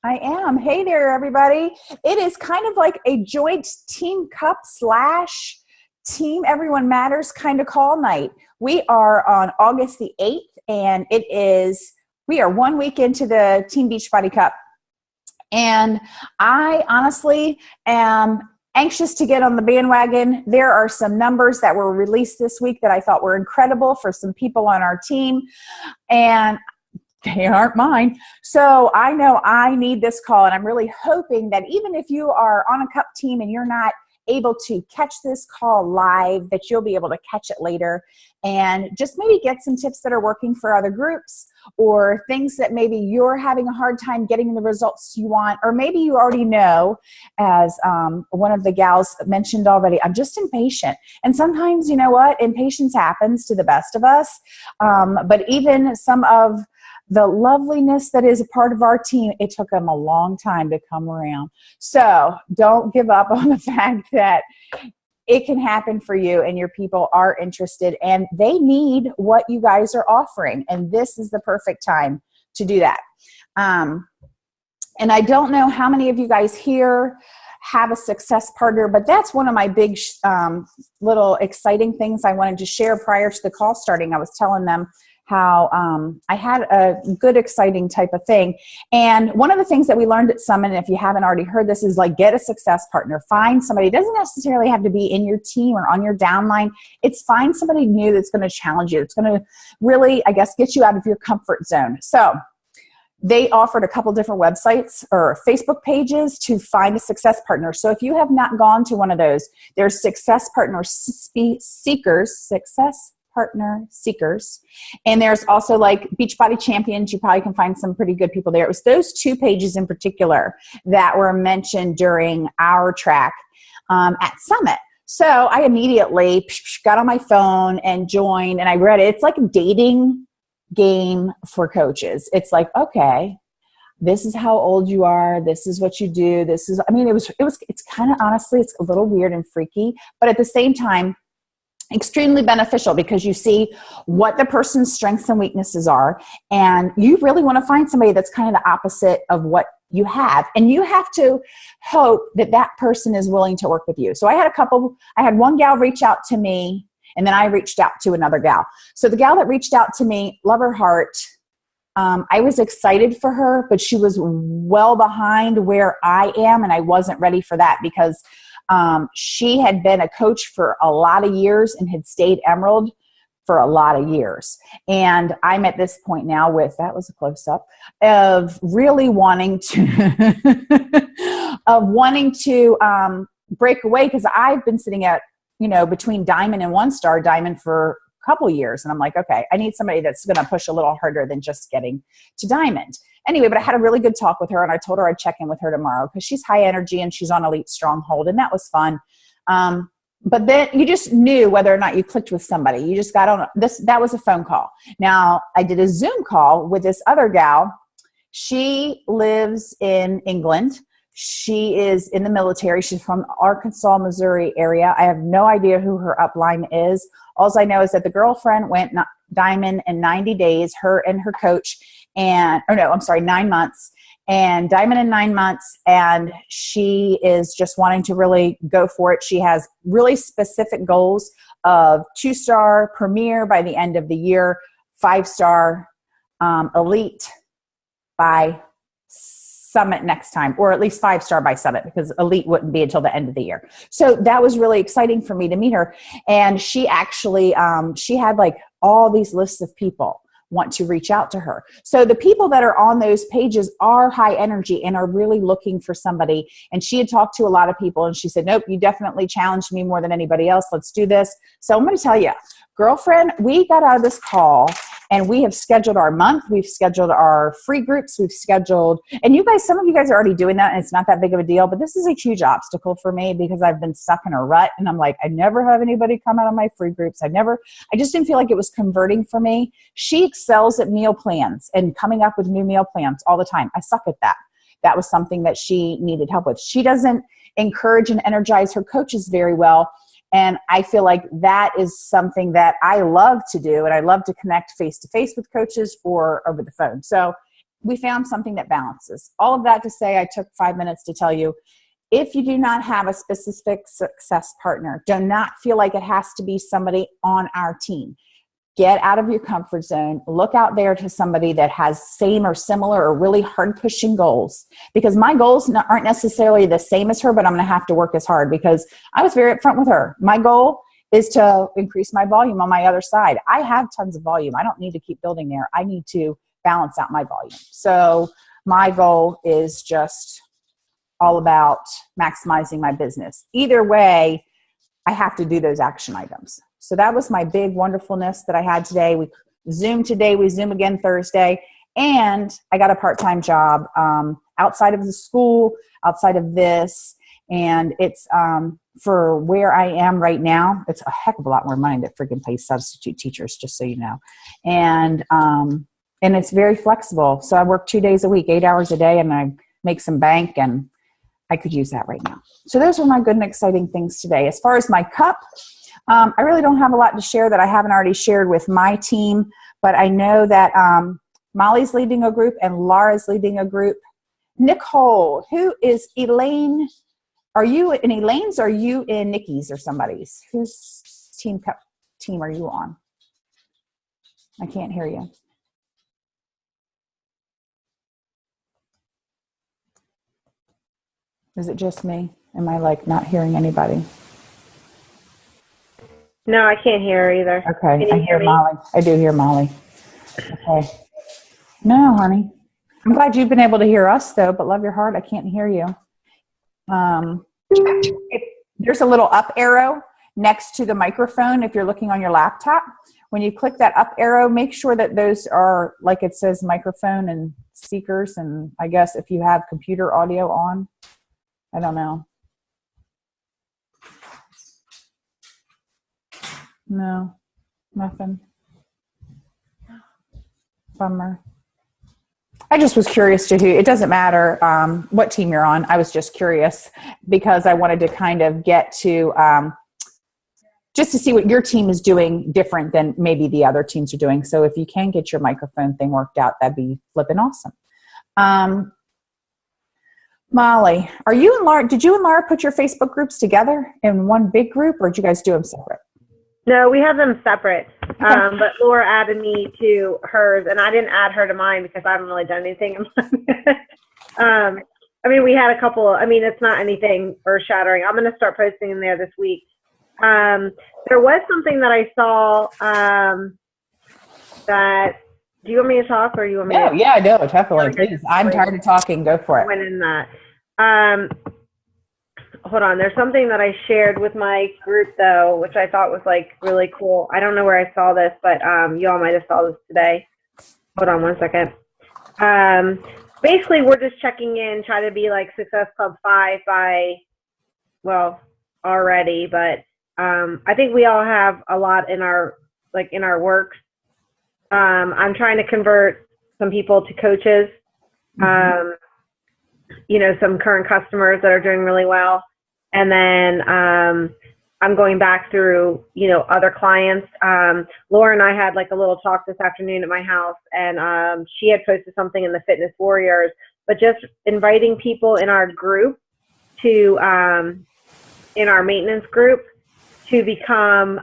I am. Hey there, everybody. It is kind of like a joint team cup slash team everyone matters kind of call night. We are on August the 8th, and we are 1 week into the Team Beachbody Cup. And I honestly am anxious to get on the bandwagon. There are some numbers that were released this week that I thought were incredible for some people on our team. And they aren't mine. So I know I need this call, and I'm really hoping that even if you are on a cup team and you're not able to catch this call live, that you'll be able to catch it later and just maybe get some tips that are working for other groups, or things that maybe you're having a hard time getting the results you want, or maybe you already know, as one of the gals mentioned already, I'm just impatient. And sometimes, you know what, impatience happens to the best of us, but even some of the loveliness that is a part of our team, it took them a long time to come around. So don't give up on the fact that it can happen for you, and your people are interested and they need what you guys are offering. And this is the perfect time to do that. And I don't know how many of you guys here have a success partner, but that's one of my big little exciting things I wanted to share prior to the call starting. I was telling them how I had a good, exciting type of thing. And one of the things that we learned at Summit, and if you haven't already heard this, is like, get a success partner. Find somebody. It doesn't necessarily have to be in your team or on your downline. It's find somebody new that's going to challenge you. It's going to really, I guess, get you out of your comfort zone. So they offered a couple different websites or Facebook pages to find a success partner. So if you have not gone to one of those, there's Success Partner Seekers, and there's also like Beachbody Champions. You probably can find some pretty good people there. It was those two pages in particular that were mentioned during our track at Summit. So I immediately got on my phone and joined, and I read it. It's like a dating game for coaches. It's like, okay, this is how old you are. This is what you do. It's kind of, honestly, it's a little weird and freaky, but at the same time, extremely beneficial, because you see what the person's strengths and weaknesses are, and you really want to find somebody that's kind of the opposite of what you have, and you have to hope that that person is willing to work with you. So I had one gal reach out to me, and then I reached out to another gal. So the gal that reached out to me, love her heart, I was excited for her, but she was well behind where I am, and I wasn't ready for that, because she had been a coach for a lot of years and had stayed Emerald for a lot of years. And I'm at this point now with, that was a close up, of really wanting to, break away, because I've been sitting at, between Diamond and 1-star Diamond for a couple years. And I'm like, okay, I need somebody that's going to push a little harder than just getting to Diamond. Anyway, but I had a really good talk with her, and I told her I'd check in with her tomorrow, because she's high energy and she's on Elite Stronghold, and that was fun. But then you just knew whether or not you clicked with somebody. You just got on this. That was a phone call. Now I did a Zoom call with this other gal. She lives in England. She is in the military. She's from Arkansas, Missouri area. I have no idea who her upline is. All I know is that the girlfriend went Diamond in 90 days, her and her coach, 9 months, and Diamond in 9 months. And she is just wanting to really go for it. She has really specific goals of 2-star Premier by the end of the year, 5-star Elite by Summit next time, or at least 5-star by Summit, because Elite wouldn't be until the end of the year. So that was really exciting for me to meet her. And she actually, she had like all these lists of people want to reach out to her. So the people that are on those pages are high energy and are really looking for somebody. And she had talked to a lot of people, and she said, nope, you definitely challenged me more than anybody else. Let's do this. So I'm going to tell you, girlfriend, we got out of this call and we have scheduled our month. We've scheduled our free groups. We've scheduled, and you guys, some of you guys are already doing that, and it's not that big of a deal, but this is a huge obstacle for me, because I've been stuck in a rut, and I'm like, I never have anybody come out of my free groups. I just didn't feel like it was converting for me. She excels at meal plans and coming up with new meal plans all the time. I suck at that. That was something that she needed help with. She doesn't encourage and energize her coaches very well. And I feel like that is something that I love to do. And I love to connect face-to-face with coaches or over the phone. So we found something that balances. All of that to say, I took 5 minutes to tell you, if you do not have a specific success partner, do not feel like it has to be somebody on our team. Get out of your comfort zone. Look out there to somebody that has same or similar or really hard pushing goals, because my goals aren't necessarily the same as her, but I'm going to have to work as hard, because I was very upfront with her. My goal is to increase my volume on my other side. I have tons of volume. I don't need to keep building there. I need to balance out my volume. So my goal is just all about maximizing my business. Either way, I have to do those action items. So that was my big wonderfulness that I had today. We Zoom today, we Zoom again Thursday, and I got a part-time job outside of the school, outside of this, and it's for where I am right now, it's a heck of a lot more money that freaking pays substitute teachers, just so you know. And it's very flexible. So I work 2 days a week, 8 hours a day, and I make some bank, and I could use that right now. So those are my good and exciting things today. As far as my cup, I really don't have a lot to share that I haven't already shared with my team, but I know that Molly's leading a group and Laura's leading a group. Nicole, who is Elaine? Are you in Elaine's or are you in Nikki's or somebody's? Whose team are you on? I can't hear you. Is it just me? Am I like not hearing anybody? No, I can't hear her either. Okay, I hear Molly. I do hear Molly. Okay. No, honey. I'm glad you've been able to hear us, though, but love your heart, I can't hear you. There's a little up arrow next to the microphone if you're looking on your laptop. When you click that up arrow, make sure that those are, like it says, microphone and speakers, and I guess if you have computer audio on. I don't know. No, nothing. Bummer. I just was curious to who, it doesn't matter what team you're on. I was just curious because I wanted to kind of get to, just to see what your team is doing different than maybe the other teams are doing. So if you can get your microphone thing worked out, that'd be flipping awesome. Molly, are you and Laura, did you and Laura put your Facebook groups together in one big group, or did you guys do them separate? No, we have them separate, but Laura added me to hers, and I didn't add her to mine because I haven't really done anything in mine. I mean, we had a couple, I mean, it's not anything earth-shattering. I'm going to start posting in there this week. There was something that I saw that, do you want me to talk or you want me to? Yeah, no, definitely. Please. I'm tired of talking. Go for it. Went in that. Hold on. There's something that I shared with my group, though, which I thought was, like, really cool. I don't know where I saw this, but you all might have saw this today. Hold on one second. Basically, we're just checking in, try to be, like, Success Club 5 by, well, already, but I think we all have a lot in our, like, in our works. I'm trying to convert some people to coaches, you know, some current customers that are doing really well. And then I'm going back through, you know, other clients. Laura and I had like a little talk this afternoon at my house, and she had posted something in the Fitness Warriors, but just inviting people in our group to, in our maintenance group, to become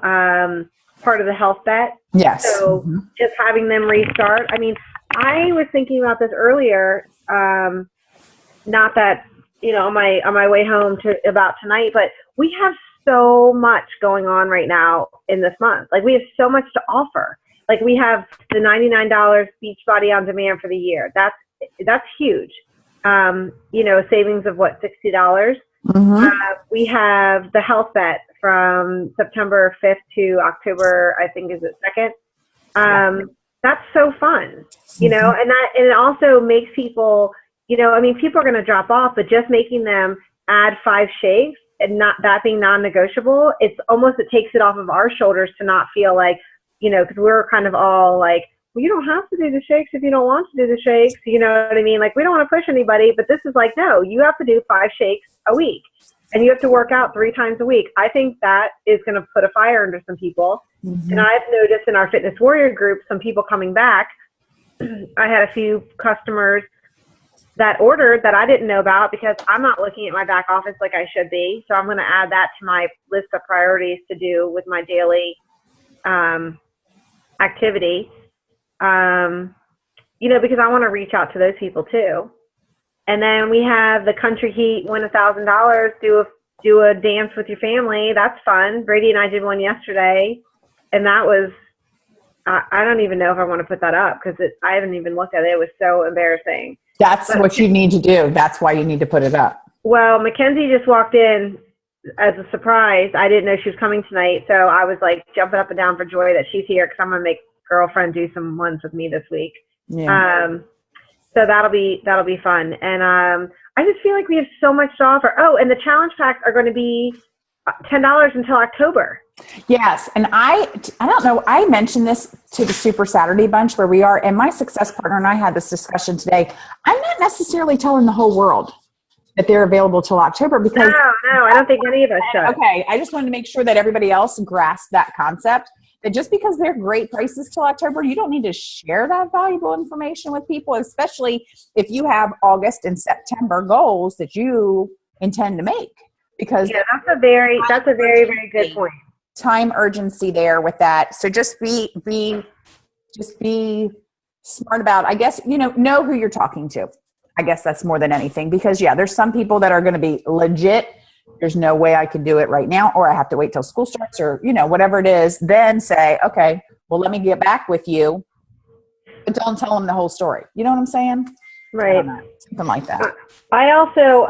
part of the health bet. Yes. So just having them restart. I mean, I was thinking about this earlier, not that, you know, on my way home to about tonight, but we have so much going on right now in this month. Like, we have so much to offer. Like, we have the $99 Beachbody on demand for the year. That's huge. You know, savings of what, $60. We have the health bet from September 5th to October, I think is it 2nd. That's so fun, you know, and it also makes people, you know, I mean, people are going to drop off, but just making them add 5 shakes and not that being non-negotiable, it takes it off of our shoulders to not feel like, you know, because we're kind of all like, well, you don't have to do the shakes if you don't want to do the shakes. You know what I mean? Like, we don't want to push anybody, but this is like, no, you have to do 5 shakes a week and you have to work out 3 times a week. I think that is going to put a fire under some people. And I've noticed in our Fitness Warrior group, some people coming back I had a few customers that ordered that I didn't know about because I'm not looking at my back office like I should be. So I'm going to add that to my list of priorities to do with my daily activity. Because I want to reach out to those people too. And then we have the Country Heat, win $1,000, do a dance with your family. That's fun. Brady and I did one yesterday, and that was, I don't even know if I want to put that up because I haven't even looked at it. It was so embarrassing. That's what you need to do. That's why you need to put it up. Well, Mackenzie just walked in as a surprise. I didn't know she was coming tonight, so I was like jumping up and down for joy that she's here because I'm going to make girlfriend do some ones with me this week. Yeah. So that'll be fun. And I just feel like we have so much to offer. Oh, and the challenge packs are going to be $10 until October. Yes. And I don't know, I mentioned this to the Super Saturday bunch where we are, and my success partner and I had this discussion today. I'm not necessarily telling the whole world that they're available till October because no, I don't think any of us should. Okay. I just wanted to make sure that everybody else grasped that concept. That just because they're great prices till October, you don't need to share that valuable information with people, especially if you have August and September goals that you intend to make. Because that's a very, very good point. Time urgency there with that. So just be smart about, I guess, know who you're talking to. I guess that's more than anything because there's some people that are going to be legit. There's no way I can do it right now, or I have to wait till school starts or, whatever it is, then say, okay, well, let me get back with you, but don't tell them the whole story. You know what I'm saying? Right. Something like that. I also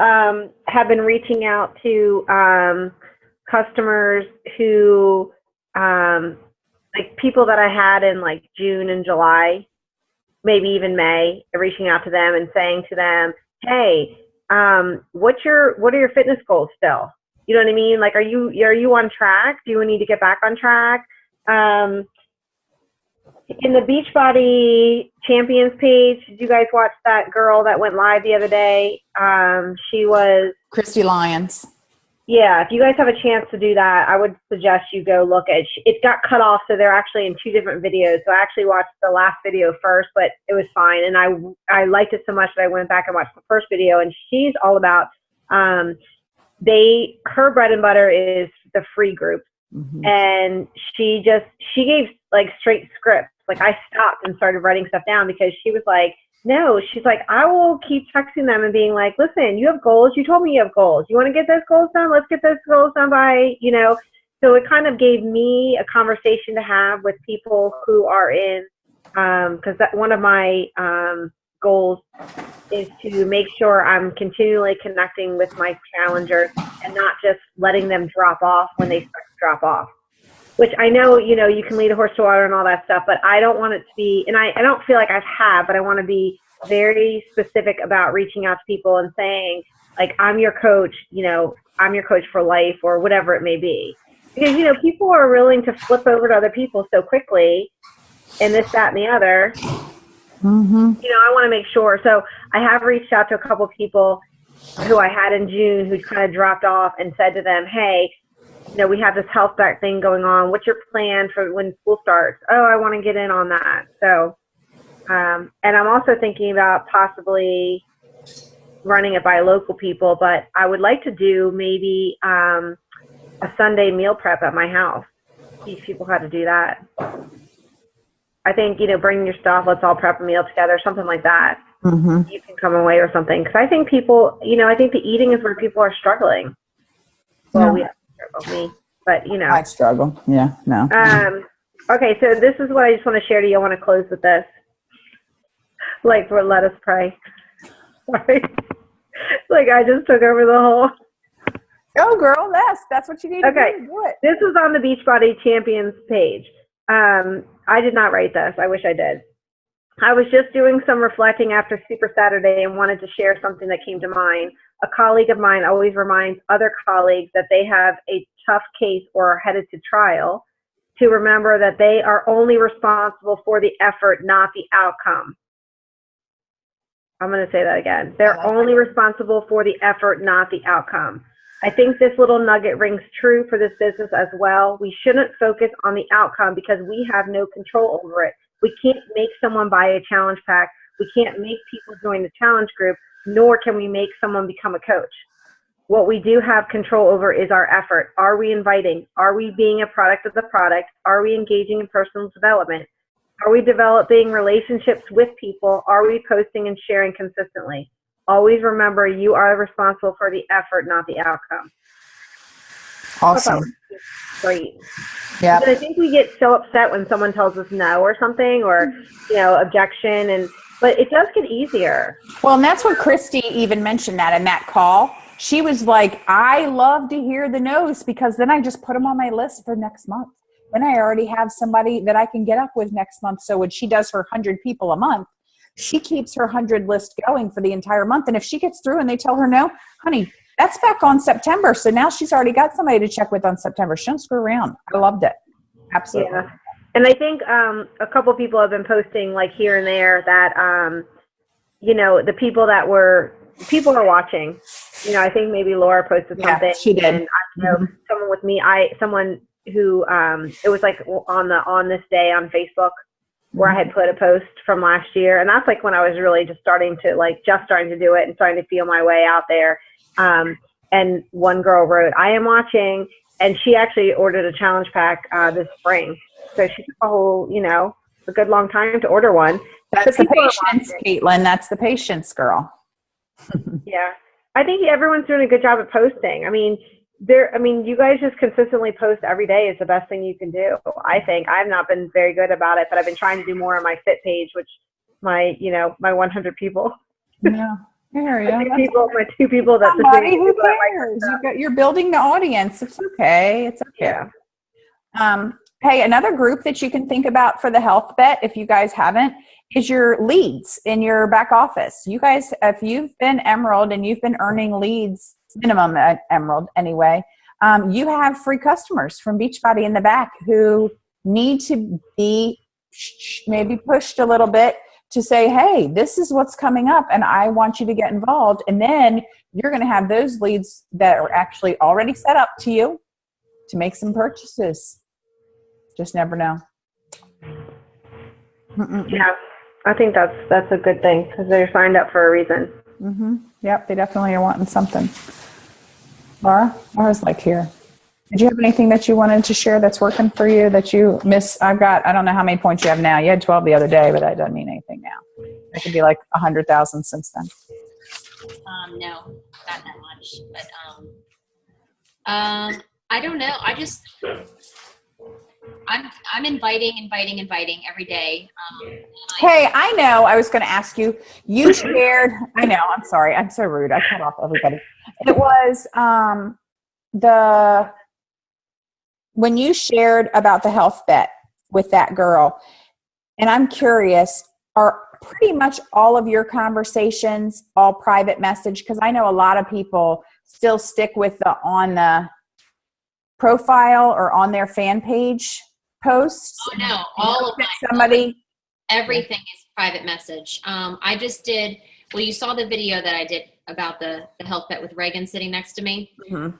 have been reaching out to customers who, like people that I had in like June and July, maybe even May, reaching out to them and saying to them, hey, what are your fitness goals still? You know what I mean? Like, are you on track? Do you need to get back on track? In the Beachbody Champions page, did you guys watch that girl that went live the other day? She was Christy Lyons. Yeah, if you guys have a chance to do that, I would suggest you go look at it. It got cut off, so they're actually in two different videos. So I actually watched the last video first, but it was fine. And I liked it so much that I went back and watched the first video. And she's all about, her bread and butter is the free group. Mm-hmm. And she gave like straight scripts. Like I stopped and started writing stuff down because she was like, no, she's like, I will keep texting them and being like, listen, you have goals. You told me you have goals. You want to get those goals done? Let's get those goals done by, So it kind of gave me a conversation to have with people who are in, because one of my goals is to make sure I'm continually connecting with my challengers and not just letting them drop off when they start to drop off. Which I know, you can lead a horse to water and all that stuff, but I don't want it to be, and I don't feel like I have, but I want to be very specific about reaching out to people and saying, like, I'm your coach, I'm your coach for life or whatever it may be. Because, people are willing to flip over to other people so quickly and this, that, and the other. Mm-hmm. I want to make sure. So I have reached out to a couple of people who I had in June who kind of dropped off and said to them, hey, we have this health back thing going on. What's your plan for when school starts? Oh, I want to get in on that. So, and I'm also thinking about possibly running it by local people, but I would like to do maybe a Sunday meal prep at my house. Teach people how to do that. I think, bring your stuff. Let's all prep a meal together, something like that. Mm-hmm. You can come away or something. Because I think people, I think the eating is where people are struggling. Well, we have me, but I struggle. Yeah, no. Okay, so this is what I just want to share to you. I want to close with this. Like, let us pray. Sorry. Like, I just took over the whole. Go, girl. That's what you need to do. Do it. This was on the Beachbody Champions page. I did not write this. I wish I did. I was just doing some reflecting after Super Saturday and wanted to share something that came to mind. A colleague of mine always reminds other colleagues that they have a tough case or are headed to trial to remember that they are only responsible for the effort, not the outcome. I'm going to say that again. They're only responsible for the effort, not the outcome. I think this little nugget rings true for this business as well. We shouldn't focus on the outcome because we have no control over it. We can't make someone buy a challenge pack. We can't make people join the challenge group, nor can we make someone become a coach. What we do have control over is our effort. Are we inviting? Are we being a product of the product? Are we engaging in personal development? Are we developing relationships with people? Are we posting and sharing consistently? Always remember, you are responsible for the effort, not the outcome. Awesome. Great. Yeah. I think we get so upset when someone tells us no or something, or, objection, but it does get easier. Well, and that's what Christy even mentioned that in that call. She was like, I love to hear the no's because then I just put them on my list for next month. Then I already have somebody that I can get up with next month. So when she does her 100 people a month, she keeps her 100 list going for the entire month. And if she gets through and they tell her no, honey, that's back on September. So now she's already got somebody to check with on September. She don't screw around. I loved it. Absolutely. Yeah. And I think a couple people have been posting like here and there that, the people are watching. I think maybe Laura posted something. Yeah, she did. And I know someone with me, someone who, it was like on this day on Facebook where I had put a post from last year. And that's like when I was really just starting to do it and starting to feel my way out there. And one girl wrote, I am watching. And she actually ordered a challenge pack this spring. So she took a whole, a good long time to order one. That's the patience, Caitlin. That's the patience, girl. Yeah. I think everyone's doing a good job of posting. You guys just consistently post every day is the best thing you can do. I think I've not been very good about it, but I've been trying to do more on my Fit page, which my 100 people. Yeah. My two people that somebody who cares. You're building the audience. It's okay. It's okay. Yeah. Hey, another group that you can think about for the health bet, if you guys haven't, is your leads in your back office. You guys, if you've been Emerald and you've been earning leads, minimum at Emerald anyway, you have free customers from Beachbody in the back who need to be maybe pushed a little bit to say, hey, this is what's coming up and I want you to get involved. And then you're going to have those leads that are actually already set up to you to make some purchases. Just never know. Yeah, I think that's a good thing because they're signed up for a reason. Mm-hmm. Yep, they definitely are wanting something. Laura's like here. Did you have anything that you wanted to share that's working for you that you miss? I don't know how many points you have now. You had 12 the other day, but that doesn't mean anything now. It could be like 100,000 since then. No, not that much. But I don't know. I'm inviting every day. Hey, I know. I was going to ask you. You shared. I know. I'm sorry. I'm so rude. I cut off everybody. It was when you shared about the health bet with that girl, and I'm curious, are pretty much all of your conversations all private message? Because I know a lot of people still stick with on the profile or on their fan page posts. Oh no, all of somebody. Everything is private message. I just did. Well, you saw the video that I did about the health bet with Reagan sitting next to me. Mm-hmm.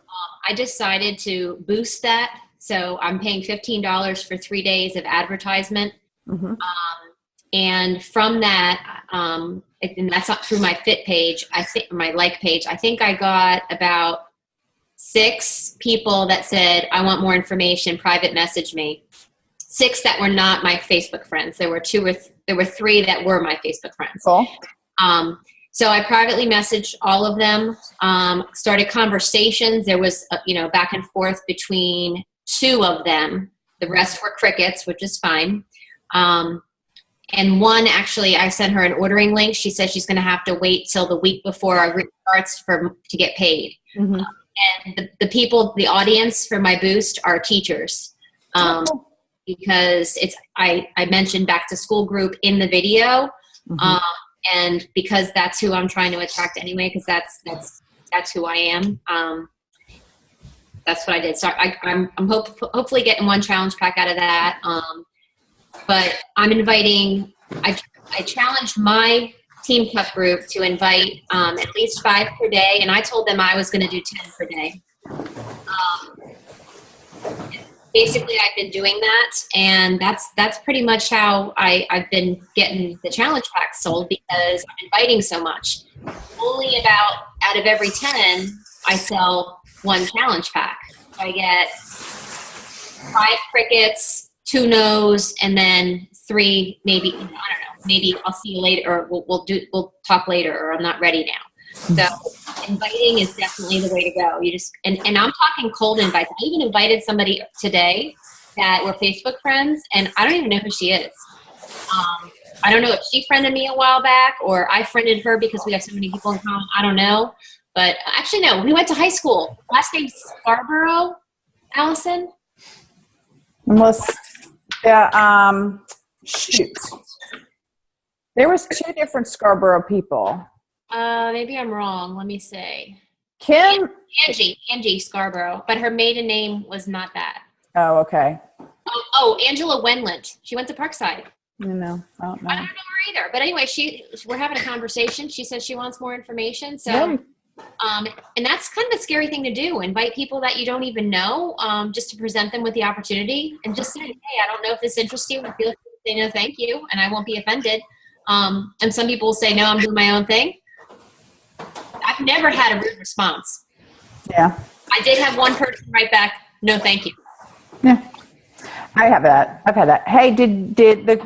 I decided to boost that. So I'm paying $15 for 3 days of advertisement. Mm-hmm. And from that, and that's not through my Fit page, I think my like page, I think I got about 6 people that said, I want more information, private message me. 6 that were not my Facebook friends. There were 3 that were my Facebook friends. Cool. So I privately messaged all of them, started conversations. There was, back and forth between 2 of them. The rest were crickets, which is fine. And one, actually, I sent her an ordering link. She said she's going to have to wait till the week before our group starts to get paid. Mm-hmm. And the people, the audience for my boost are teachers. Because I mentioned back to school group in the video. Mm-hmm. And because that's who I'm trying to attract anyway, because that's who I am. That's what I did. So I'm hopefully getting one challenge pack out of that. But I'm inviting, I challenged my Team Cup group to invite at least 5 per day. And I told them I was going to do 10 per day. basically I've been doing that, and that's pretty much how I've been getting the challenge pack sold, because I'm inviting so much. Only about out of every 10, I sell one challenge pack. I get 5 crickets, 2 no's, and then 3 maybe, I don't know, maybe I'll see you later, or we'll talk later, or I'm not ready now. So inviting is definitely the way to go. You just, and I'm talking cold invites. I even invited somebody today that we're Facebook friends, and I don't even know who she is. I don't know if she friended me a while back, or I friended her because we have so many people in common. I don't know. But actually, no, we went to high school. Last name's Scarborough, Allison. Unless, shoot. There was 2 different Scarborough people. Maybe I'm wrong. Let me say. Kim? Angie Scarborough, but her maiden name was not that. Oh, okay. Oh, Angela Wenland. She went to Parkside. No, I don't know. I don't know her either. But anyway, we're having a conversation. She says she wants more information. So, Really? and that's kind of a scary thing to do. Invite people that you don't even know, just to present them with the opportunity, and just say, hey, I don't know if this interests you. And feel free to say no, thank you, and I won't be offended. And some people will say, no, I'm doing my own thing. I've never had a rude response. Yeah. I did have one person write back, no, thank you. Yeah. I've had that. Hey, did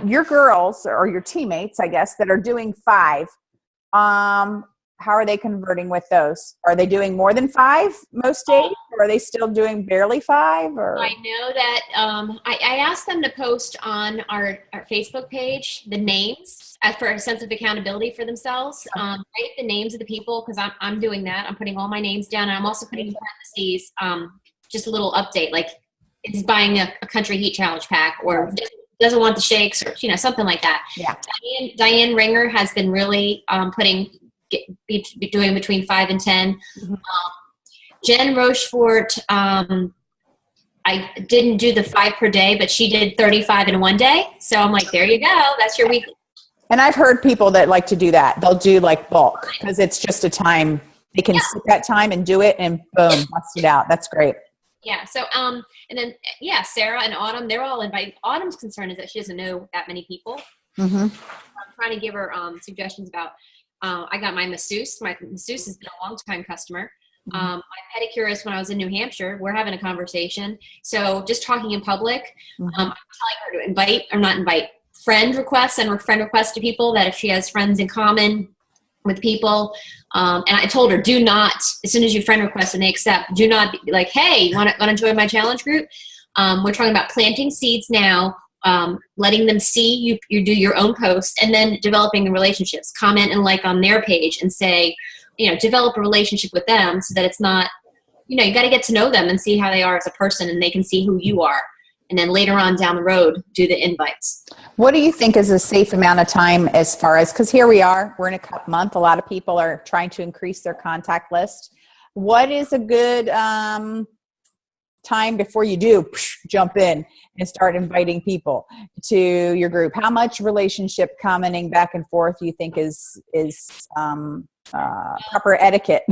your girls, or your teammates, I guess, that are doing 5, how are they converting with those? Are they doing more than 5 most days, or are they still doing barely 5? Or I know that I asked them to post on our Facebook page the names for a sense of accountability for themselves. Write the names of the people, because I'm doing that. I'm putting all my names down, and I'm also putting in parentheses just a little update, like is buying a Country Heat Challenge pack, or doesn't want the shakes, or something like that. Yeah. Diane Ringer has been really be doing between 5 and 10. Mm-hmm. Jen Rochefort, I didn't do the 5 per day, but she did 35 in one day. So I'm like, there you go. That's your weekly. And I've heard people that like to do that. They'll do like bulk, because it's just a time they can sit that time and do it, and boom, bust it out. That's great. Yeah. So, and then, Sarah and Autumn, they're all invited. Autumn's concern is that she doesn't know that many people. Mm-hmm. I'm trying to give her suggestions about, I got my masseuse. My masseuse has been a long-time customer. Mm-hmm. My pedicurist, when I was in New Hampshire, we're having a conversation. So just talking in public, Mm-hmm. I'm telling her to friend requests to people, that if she has friends in common with people. And I told her, do not, as soon as you friend request and they accept, do not be like, hey, you want to join my challenge group? We're talking about planting seeds now, letting them see you do your own post, and then developing the relationships. Comment and like on their page, and say, develop a relationship with them, so that it's not, you got to get to know them and see how they are as a person, and they can see who you are. And then later on down the road, do the invites. What do you think is a safe amount of time, as far as, because here we're in a cup month. A lot of people are trying to increase their contact list. What is a good time before you do jump in and start inviting people to your group? How much relationship commenting back and forth do you think is proper etiquette?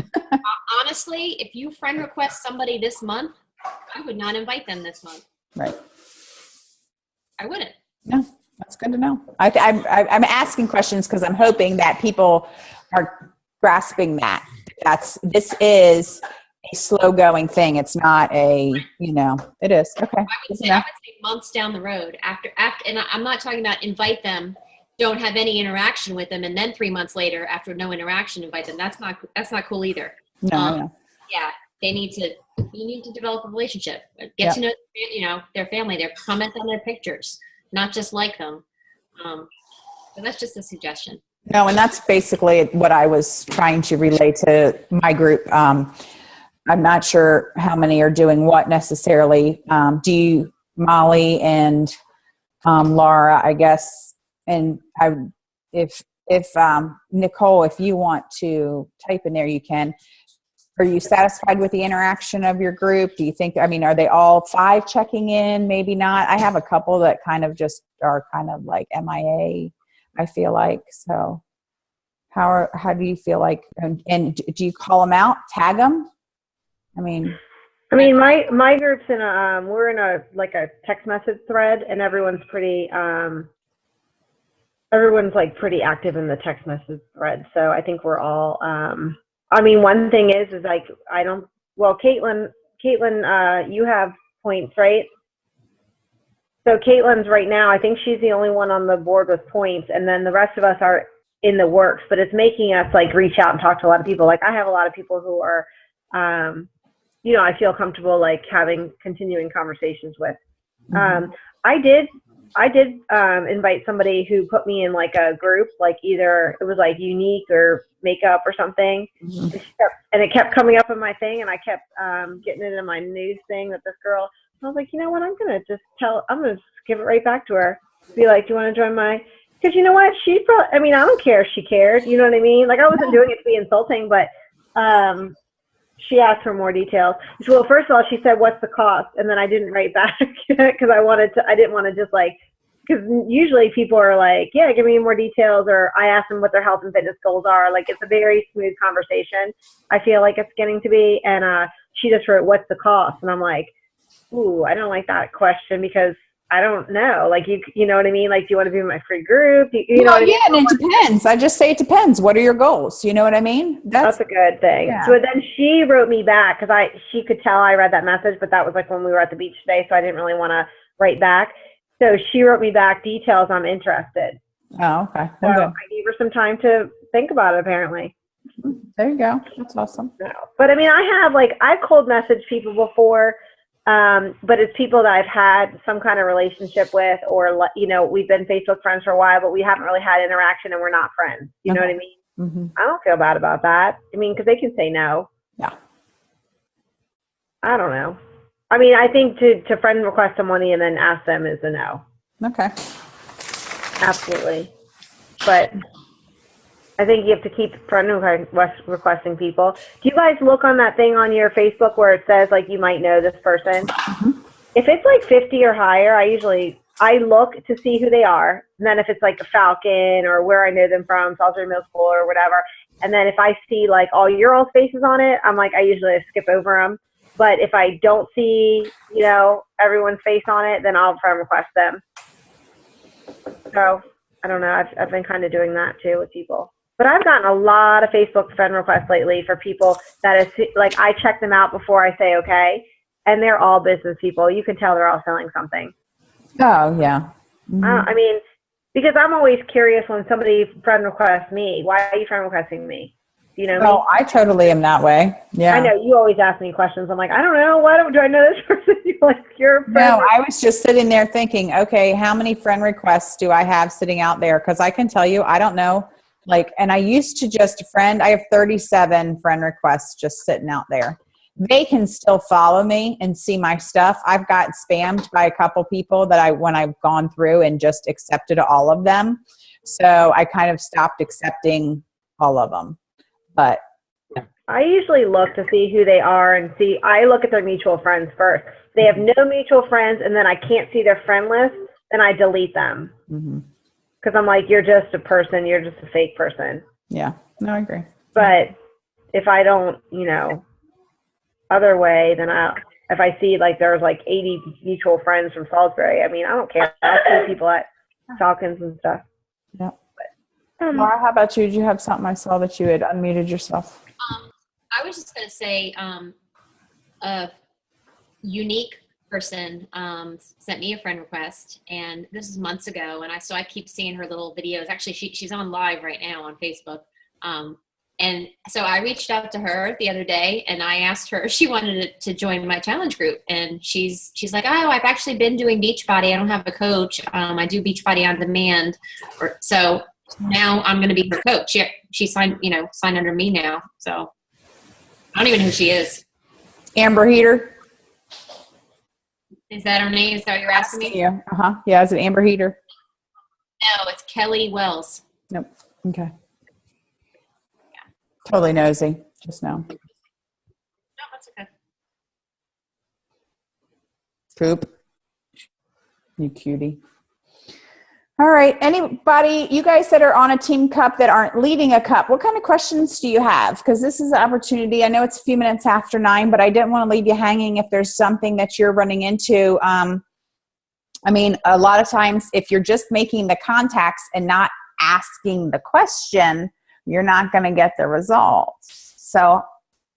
Honestly, if you friend request somebody this month, I would not invite them this month. Right. I wouldn't. No, that's good to know. I'm asking questions because I'm hoping that people are grasping that. This is a slow going thing. It's not it is. Okay. I would say months down the road after, and I'm not talking about invite them, don't have any interaction with them, and then 3 months later, after no interaction, invite them. That's not cool either. No. Yeah. You need to develop a relationship. Get to know, their family. Their comment on their pictures, not just like them. So that's just a suggestion. No, and that's basically what I was trying to relay to my group. I'm not sure how many are doing what necessarily. Molly and Laura, I guess, and if Nicole, if you want to type in there, you can. Are you satisfied with the interaction of your group? Do you think, are they all 5 checking in? Maybe not. I have a couple that kind of just are kind of like MIA, I feel like. So how do you feel like, and do you call them out, tag them? I mean, my group's in a, we're in a, like a text message thread, and everyone's like pretty active in the text message thread. So I think we're all, I mean, one thing is like, Caitlin, you have points, right? So Caitlin's right now, I think she's the only one on the board with points, and then the rest of us are in the works, but it's making us like reach out and talk to a lot of people. Like I have a lot of people who are, you know, I feel comfortable like having continuing conversations with. I did invite somebody who put me in like a group, like either it was like unique or makeup or something. And it kept coming up in my thing, and I kept getting it in my news thing that this girl, I was like, you know what, I'm going to just give it right back to her. Be like, do you want to join my, because you know what, she probably, I mean, I don't care if she cared, you know what I mean? Like I wasn't doing it to be insulting, but she asked for more details. Well, first of all, she said, what's the cost? And then I didn't write back because I didn't want to just like, because usually people are like, yeah, give me more details, or I ask them what their health and fitness goals are. Like it's a very smooth conversation. I feel like it's getting to be. And she just wrote, what's the cost? And I'm like, ooh, I don't like that question because I don't know. Like you know what I mean? Like, do you want to be in my free group? You know what I mean? Yeah, and it depends. I just say it depends. What are your goals? You know what I mean? That's a good thing. Yeah. So then she wrote me back because she could tell I read that message, but that was like when we were at the beach today, so I didn't really want to write back. So she wrote me back, details, I'm interested. Oh, okay. Well, so I gave her some time to think about it, apparently. There you go. That's awesome. No. But I mean, I've cold messaged people before, but it's people that I've had some kind of relationship with, or, you know, we've been Facebook friends for a while, but we haven't really had interaction and we're not friends. You know what I mean? Mm-hmm. I don't feel bad about that. I mean, because they can say no. Yeah. I don't know. I mean, I think to friend request somebody and then ask them is a no. Okay. Absolutely. But I think you have to keep friend requesting people. Do you guys look on that thing on your Facebook where it says, like, you might know this person? Mm-hmm. If it's like 50 or higher, I look to see who they are. And then if it's like a Falcon or where I know them from, Salisbury Middle School or whatever. And then if I see like all your old faces on it, I'm like, I usually skip over them. But if I don't see, you know, everyone's face on it, then I'll friend request them. So I don't know. I've been kind of doing that too with people. But I've gotten a lot of Facebook friend requests lately for people that is like, I check them out before I say okay, and they're all business people. You can tell they're all selling something. Oh yeah. Mm-hmm. I mean, because I'm always curious when somebody friend requests me. Why are you friend requesting me? You know? Oh, I totally am that way. Yeah. I know you always ask me questions. I'm like, I don't know. Why do I know this person? You're like, you're a friend. No, I was just sitting there thinking, okay, how many friend requests do I have sitting out there? Because I can tell you, I don't know. Like, and I used to just I have 37 friend requests just sitting out there. They can still follow me and see my stuff. I've got spammed by a couple people that when I've gone through and just accepted all of them. So I kind of stopped accepting all of them. But I usually look to see who they are and I look at their mutual friends first. If they have no mutual friends and then I can't see their friend list, then I delete them. Mm-hmm. Because I'm like, you're just a person. You're just a fake person. Yeah. No, I agree. But if I don't, you know, other way, then if I see like there's like 80 mutual friends from Salisbury, I mean, I don't care. I'll see people at Falcons and stuff. Yeah. Laura, how about you? Did you have something? I saw that you had unmuted yourself. I was just going to say a unique person sent me a friend request, and this is months ago, and I keep seeing her little videos. Actually, she's on live right now on Facebook, and so I reached out to her the other day, and I asked her if she wanted to join my challenge group, and she's like, oh, I've actually been doing Beachbody. I don't have a coach. I do Beachbody on demand, so now I'm going to be her coach. She signed under me now, so I don't even know who she is. Amber Heater. Is that her name? Is that what you're asking me? Yeah. Uh-huh. Yeah, is it Amber Heater? No, it's Kelly Wells. Nope. Okay. Yeah. Totally nosy. Just now. No, that's okay. Coop. You cutie. All right. Anybody, you guys that are on a team cup that aren't leading a cup, what kind of questions do you have? Because this is an opportunity. I know it's a few minutes after 9, but I didn't want to leave you hanging if there's something that you're running into. I mean, a lot of times if you're just making the contacts and not asking the question, you're not going to get the results. So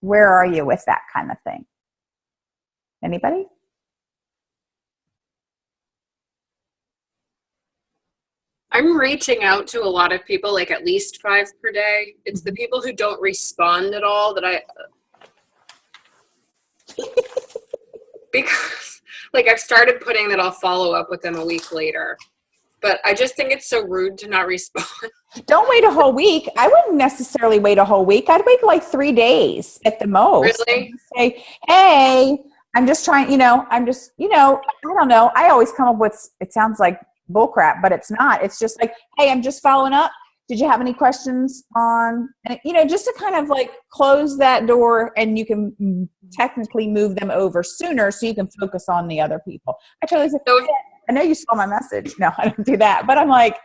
where are you with that kind of thing? Anybody? I'm reaching out to a lot of people, like at least 5 per day. It's the people who don't respond at all that because like I've started putting that I'll follow up with them a week later. But I just think it's so rude to not respond. Don't wait a whole week. I wouldn't necessarily wait a whole week. I'd wait like 3 days at the most. Really? Say, hey, I'm just trying, I don't know. I always come up with, it sounds like bullcrap, but it's not. It's just like, hey, I'm just following up. Did you have any questions on, just to kind of like close that door, and you can technically move them over sooner so you can focus on the other people. I totally say, hey, I know you saw my message. No, I don't do that. But I'm like,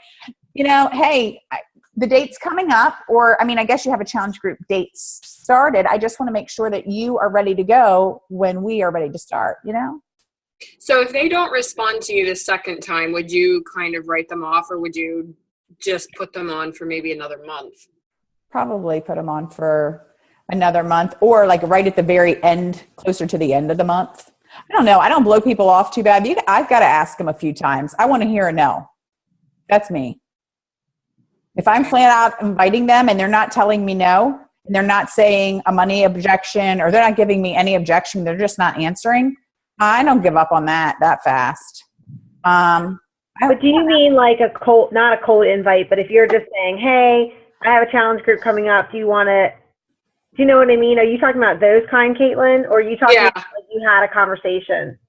hey, the date's coming up, or, I guess you have a challenge group dates started. I just want to make sure that you are ready to go when we are ready to start, So if they don't respond to you the second time, would you kind of write them off, or would you just put them on for maybe another month? Probably put them on for another month, or like right at the very end, closer to the end of the month. I don't know. I don't blow people off too bad. I've got to ask them a few times. I want to hear a no. That's me. If I'm flat out inviting them and they're not telling me no, and they're not saying a money objection, or they're not giving me any objection, they're just not answering, I don't give up on that fast. But do you mean like not a cold invite, but if you're just saying, hey, I have a challenge group coming up, do you know what I mean? Are you talking about those kind, Caitlin? Or are you talking about like you had a conversation?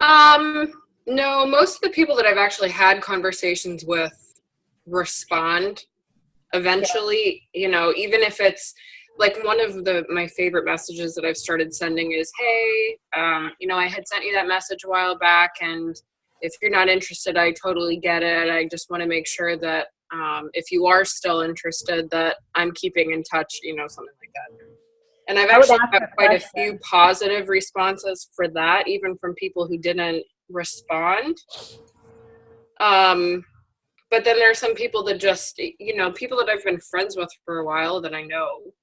No, most of the people that I've actually had conversations with respond eventually, even if it's like one of my favorite messages that I've started sending is, hey, I had sent you that message a while back, and if you're not interested, I totally get it. I just want to make sure that if you are still interested, that I'm keeping in touch, something like that. And I've actually got quite a few positive responses for that, even from people who didn't respond. But then there are some people that just, people that I've been friends with for a while that I know,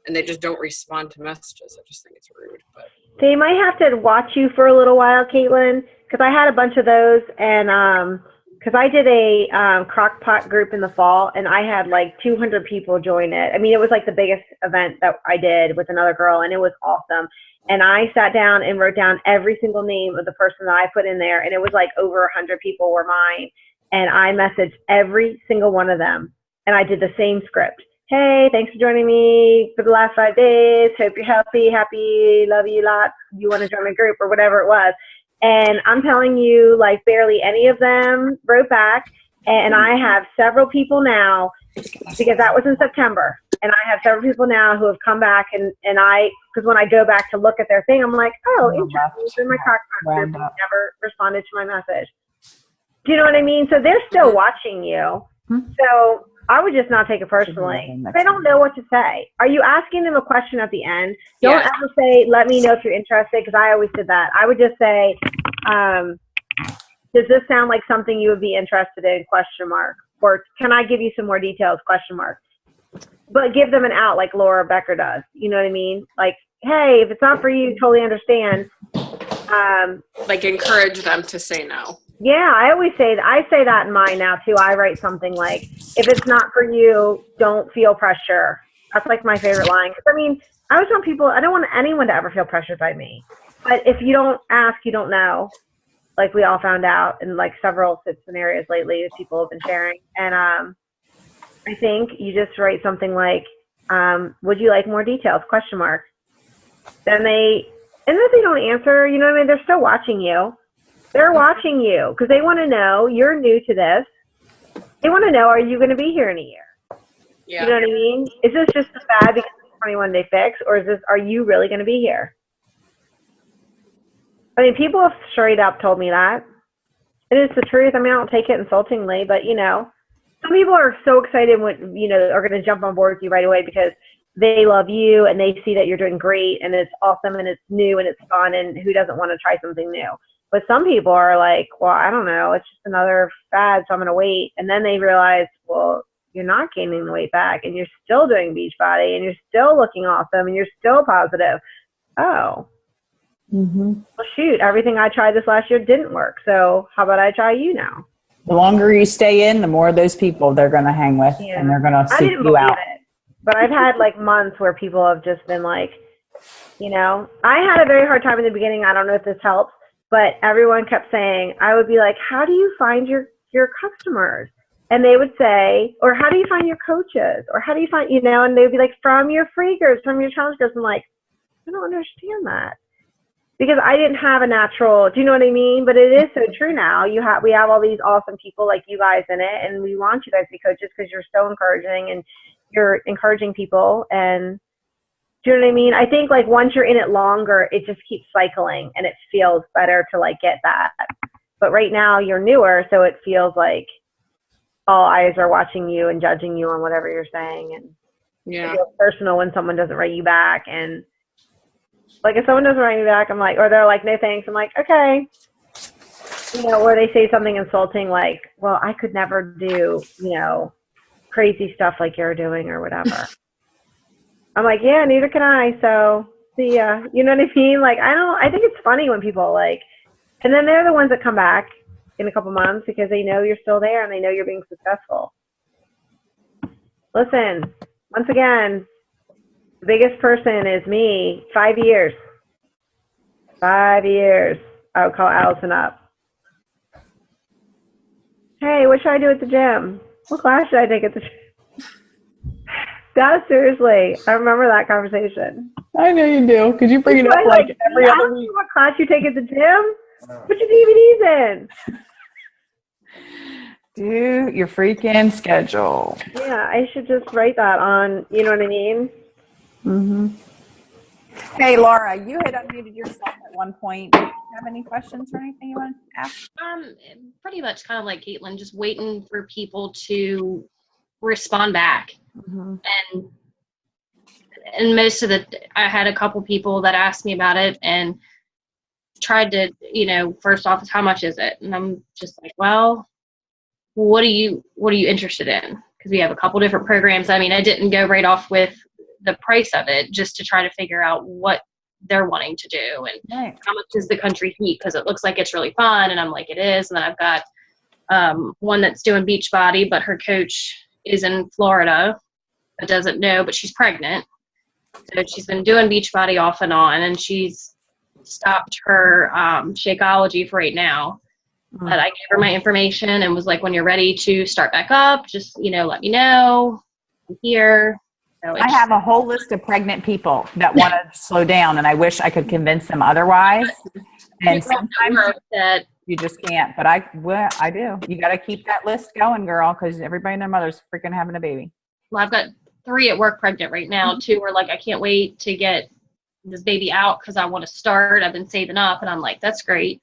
and they just don't respond to messages. I just think it's rude. But they might have to watch you for a little while, Caitlin, because I had a bunch of those, and because I did a crockpot group in the fall, and I had like 200 people join it. It was like the biggest event that I did with another girl, and it was awesome. And I sat down and wrote down every single name of the person that I put in there, and it was like over 100 people were mine. And I messaged every single one of them, and I did the same script. Hey, thanks for joining me for the last 5 days. Hope you're healthy, happy, love you lots. You want to join my group or whatever it was. And I'm telling you, like barely any of them wrote back. And I have several people now, because that was in September. And I have several people now who have come back, and because when I go back to look at their thing, I'm like, oh, interesting. It's in my crockpot group, and never responded to my message. Do you know what I mean? So they're still watching you. So I would just not take it personally. They don't know what to say. Are you asking them a question at the end? Don't ever say, let me know if you're interested, because I always did that. I would just say, does this sound like something you would be interested in, ? Or can I give you some more details, ? But give them an out like Laura Becker does. You know what I mean? Like, hey, if it's not for you, totally understand. Like encourage them to say no. Yeah, I always say that. I say that in mine now too. I write something like, if it's not for you, don't feel pressure. That's like my favorite line. Because I always want people, I don't want anyone to ever feel pressured by me. But if you don't ask, you don't know. Like we all found out in like several scenarios lately that people have been sharing. And I think you just write something like, would you like more details? ? Then and if they don't answer, you know what I mean? They're still watching you. They're watching you because they want to know you're new to this. They want to know, are you going to be here in a year? Yeah. You know what I mean? Is this just a fad because it's 21 Day Fix, or are you really going to be here? People have straight up told me that. It is the truth. I mean, I don't take it insultingly, but you know, some people are so excited when, you know, are going to jump on board with you right away because they love you and they see that you're doing great and it's awesome and it's new and it's fun and who doesn't want to try something new. But some people are like, well, I don't know, it's just another fad, so I'm going to wait. And then they realize, well, you're not gaining the weight back and you're still doing Beachbody and you're still looking awesome and you're still positive. Oh, well, shoot, everything I tried this last year didn't work. So how about I try you now? The longer you stay in, the more of those people they're going to hang with, and they're going to seek you out. It, but I've had like months where people have just been like, you know, I had a very hard time in the beginning. I don't know if this helps, but everyone kept saying, I would be like, how do you find your customers? And they would say, or how do you find your coaches? Or how do you find, you know, and they'd be like, from your free groups, from your challenge groups. I'm like, I don't understand that. Because I didn't have a natural, do you know what I mean? But it is so true now. We have all these awesome people like you guys in it, and we want you guys to be coaches because you're so encouraging and you're encouraging people. And do you know what I mean? I think like once you're in it longer, it just keeps cycling and it feels better to like get that. But right now you're newer, so it feels like all eyes are watching you and judging you on whatever you're saying. And it feels personal when someone doesn't write you back. And like if someone doesn't write me back, I'm like, or they're like, no thanks. I'm like, okay. You know, or they say something insulting like, well, I could never do, you know, crazy stuff like you're doing or whatever. I'm like, yeah, neither can I. So see ya. You know what I mean? Like, I think it's funny when people like, and then they're the ones that come back in a couple months because they know you're still there and they know you're being successful. Listen, once again, the biggest person is me. 5 years. 5 years. I would call Allison up. Hey, what should I do at the gym? What class should I take at the gym? Seriously, I remember that conversation. I know you do. Could you bring it up like every other week? What class you take at the gym? Put your DVDs in. Do your freaking schedule. Yeah, I should just write that on, you know what I mean? Hey, Laura, you had unmuted yourself at one point. Do you have any questions or anything you want to ask? Pretty much kind of like Caitlin, just waiting for people to respond back. And most of I had a couple people that asked me about it and tried to, you know, first off is how much is it? And I'm just like, well, what are you interested in? Because we have a couple different programs. I mean, I didn't go right off with the price of it just to try to figure out what they're wanting to do and how much is the country heat, because it looks like it's really fun. And I'm like, it is. And then I've got one that's doing Beachbody, but her coach is in Florida, but doesn't know, but she's pregnant. So she's been doing Beachbody off and on, and she's stopped her Shakeology for right now. But I gave her my information and was like, when you're ready to start back up, just, you know, let me know. I'm here. So I have a whole list of pregnant people that want to slow down, and I wish I could convince them otherwise. And sometimes that you just can't. But I do. You got to keep that list going, girl, because everybody and their mother's freaking having a baby. Well, I've got 3 at work pregnant right now. 2 are like, I can't wait to get this baby out because I want to start. I've been saving up, and I'm like, that's great.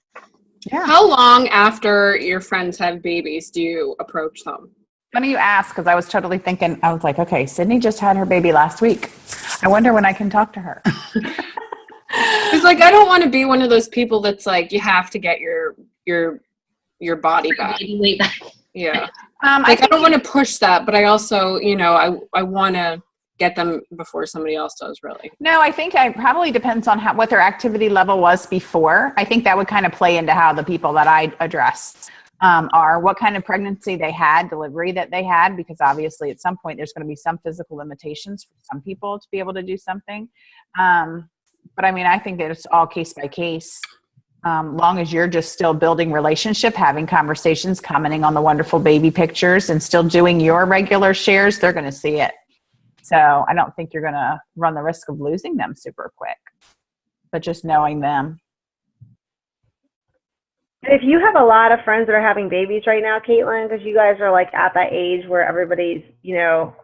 Yeah. How long after your friends have babies do you approach them? Funny you ask, because I was totally thinking, I was like, okay, Sydney just had her baby last week. I wonder when I can talk to her. It's like, I don't want to be one of those people that's like, you have to get your body back. Yeah. I don't want to push that, but I also, you know, I want to get them before somebody else does, really. No, I think it probably depends on what their activity level was before. I think that would kind of play into how the people that I address are, what kind of pregnancy they had, delivery that they had, because obviously at some point there's going to be some physical limitations for some people to be able to do something. But I mean, I think that it's all case by case. Long as you're just still building relationship, having conversations, commenting on the wonderful baby pictures, and still doing your regular shares, they're going to see it. So I don't think you're going to run the risk of losing them super quick, but just knowing them. If you have a lot of friends that are having babies right now, Caitlin, because you guys are like at that age where everybody's, you know,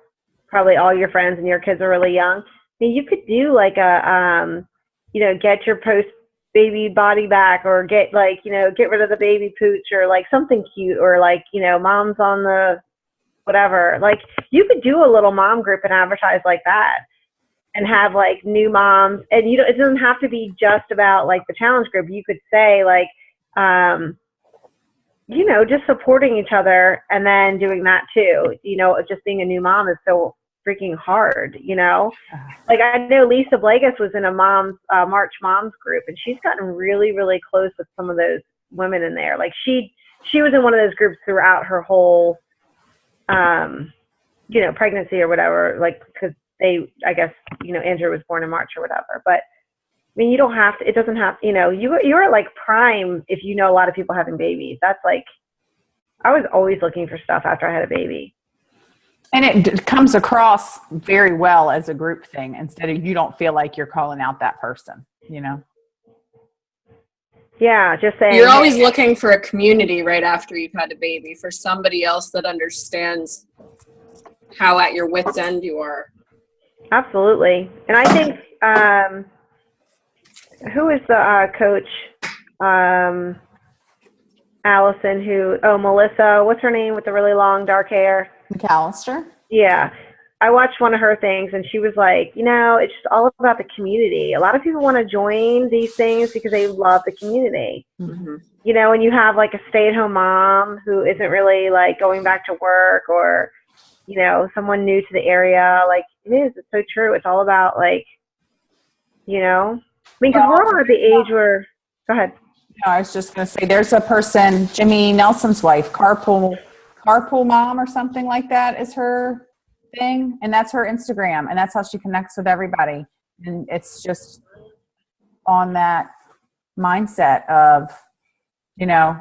probably all your friends and your kids are really young, then you could do like a, you know, get your baby body back, or get like, you know, get rid of the baby pooch, or like something cute, or like, you know, mom's on the whatever. Like you could do a little mom group and advertise like that, and have like new moms. And you know, it doesn't have to be just about like the challenge group. You could say like, you know, just supporting each other, and then doing that too. You know, just being a new mom is so freaking hard, you know. Like I know Lisa Blagus was in a March moms group, and she's gotten really, really close with some of those women in there. Like she was in one of those groups throughout her whole, you know, pregnancy or whatever, like, because I guess, you know, Andrew was born in March or whatever. But I mean, you don't have to, it doesn't have, you know, you're like prime if you know a lot of people having babies. That's like, I was always looking for stuff after I had a baby. And it comes across very well as a group thing, instead of, you don't feel like you're calling out that person, you know? Yeah, just saying. You're always looking for a community right after you've had a baby, for somebody else that understands how at your wit's end you are. Absolutely. And I think, who is the coach? Allison, Melissa, what's her name with the really long dark hair? McAllister? Yeah. I watched one of her things, and she was like, you know, it's just all about the community. A lot of people want to join these things because they love the community. Mm-hmm. You know, when you have like a stay-at-home mom who isn't really like going back to work, or, you know, someone new to the area, like it's so true. It's all about like, you know, I mean, because we're all at the age where, go ahead. No, I was just going to say, there's a person, Jimmy Nelson's wife, carpool mom or something like that is her thing. And that's her Instagram. And that's how she connects with everybody. And it's just on that mindset of, you know,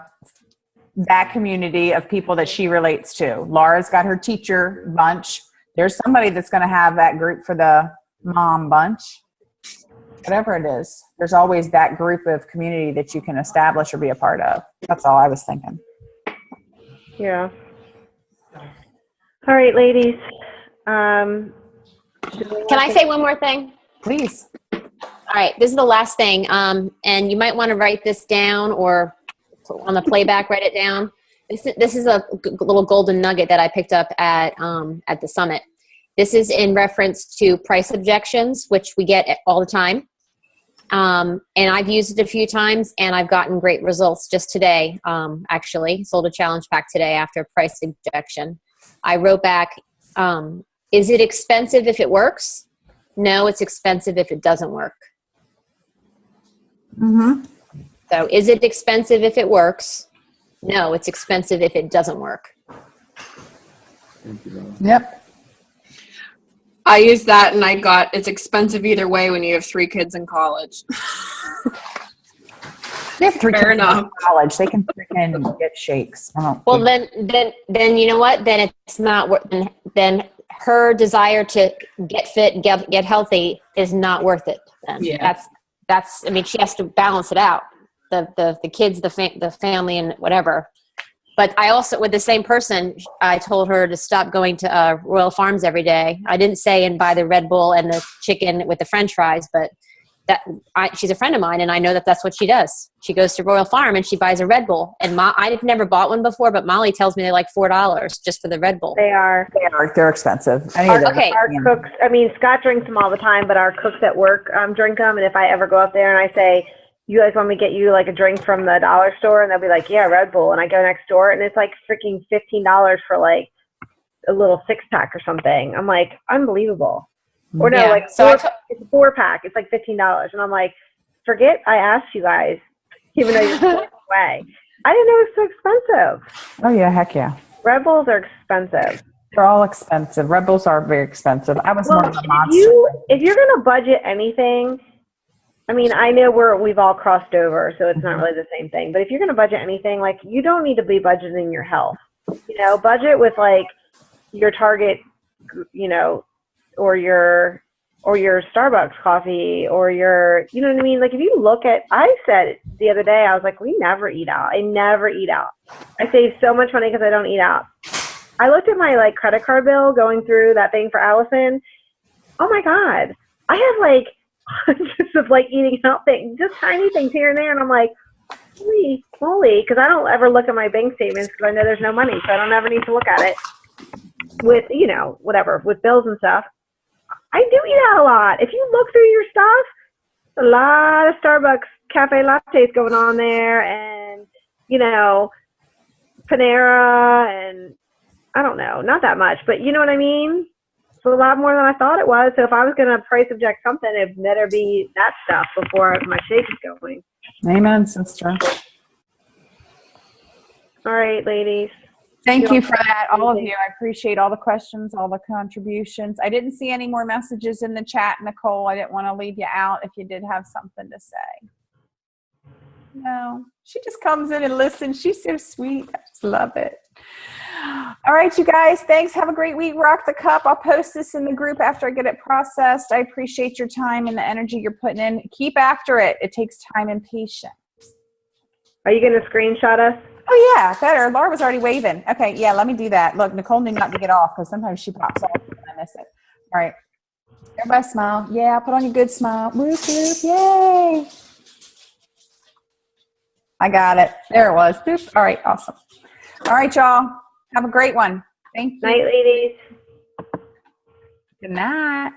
that community of people that she relates to. Laura's got her teacher bunch. There's somebody that's going to have that group for the mom bunch. Whatever it is, there's always that group of community that you can establish or be a part of. That's all I was thinking. Yeah. All right, ladies. Can I say one more thing? Please. All right, this is the last thing. And you might want to write this down, or on the playback, write it down. This is a little golden nugget that I picked up at the summit. This is in reference to price objections, which we get all the time. And I've used it a few times, and I've gotten great results. Just today, actually, sold a challenge pack today after a price objection. I wrote back, is it expensive if it works? No, it's expensive if it doesn't work. Mm-hmm. So is it expensive if it works? No, it's expensive if it doesn't work. Yep. I used that, and I got, it's expensive either way when you have 3 kids in college. They have 3 Fair kids enough. in college. They can freaking get shakes. Well, then you know what? Then it's not worth. Then her desire to get fit, get healthy is not worth it. Then Yeah. That's. I mean, she has to balance it out. The kids, the family, and whatever. But I also, with the same person, I told her to stop going to Royal Farms every day. I didn't say and buy the Red Bull and the chicken with the French fries, but she's a friend of mine, and I know that that's what she does. She goes to Royal Farm and she buys a Red Bull. And I've never bought one before, but Molly tells me they're like $4 just for the Red Bull. They are. They're expensive. Okay. Our cooks, I mean, Scott drinks them all the time, but our cooks at work drink them. And if I ever go up there and I say, you guys want me to get you like a drink from the dollar store? And they'll be like, yeah, Red Bull. And I go next door, and it's like freaking $15 for like a little 6-pack or something. I'm like, unbelievable. Or no, Yeah. like it's a 4-pack. It's like $15. And I'm like, forget I asked you guys, even though you're going away. I didn't know it was so expensive. Oh, yeah. Heck yeah. Red Bulls are expensive. They're all expensive. Red Bulls are very expensive. I was more of a monster. If you're going to budget anything, I mean, I know we've all crossed over, so it's not really the same thing. But if you're going to budget anything, like, you don't need to be budgeting your health. You know, budget with like your Target, you know, or your Starbucks coffee, or your, you know what I mean? Like, if you look at, I said the other day, I was like, we never eat out. I never eat out. I save so much money because I don't eat out. I looked at my like credit card bill going through that thing for Allison. Oh my God. I have like just of like eating out things, just tiny things here and there. And I'm like, holy moly, because I don't ever look at my bank statements because I know there's no money, so I don't ever need to look at it with, you know, whatever, with bills and stuff. I do eat out a lot. If you look through your stuff, a lot of Starbucks cafe lattes going on there, and, you know, Panera, and I don't know, not that much, but you know what I mean? It's a lot more than I thought it was. So if I was going to price object something, it better be that stuff before my shake is going. Amen, sister. All right, ladies. Thank you for that, all of you. I appreciate all the questions, all the contributions. I didn't see any more messages in the chat, Nicole. I didn't want to leave you out if you did have something to say. No, she just comes in and listens. She's so sweet. I just love it. All right, you guys. Thanks. Have a great week. Rock the cup. I'll post this in the group after I get it processed. I appreciate your time and the energy you're putting in. Keep after it. It takes time and patience. Are you going to screenshot us? Oh, yeah. Better. Laura was already waving. Okay. Yeah, let me do that. Look, Nicole knew not to get off because sometimes she pops off and I miss it. All right. Everybody smile. Yeah, put on your good smile. Whoop, whoop. Yay. I got it. There it was. Boop. All right. Awesome. All right, y'all. Have a great one. Thank you. Night, ladies. Good night.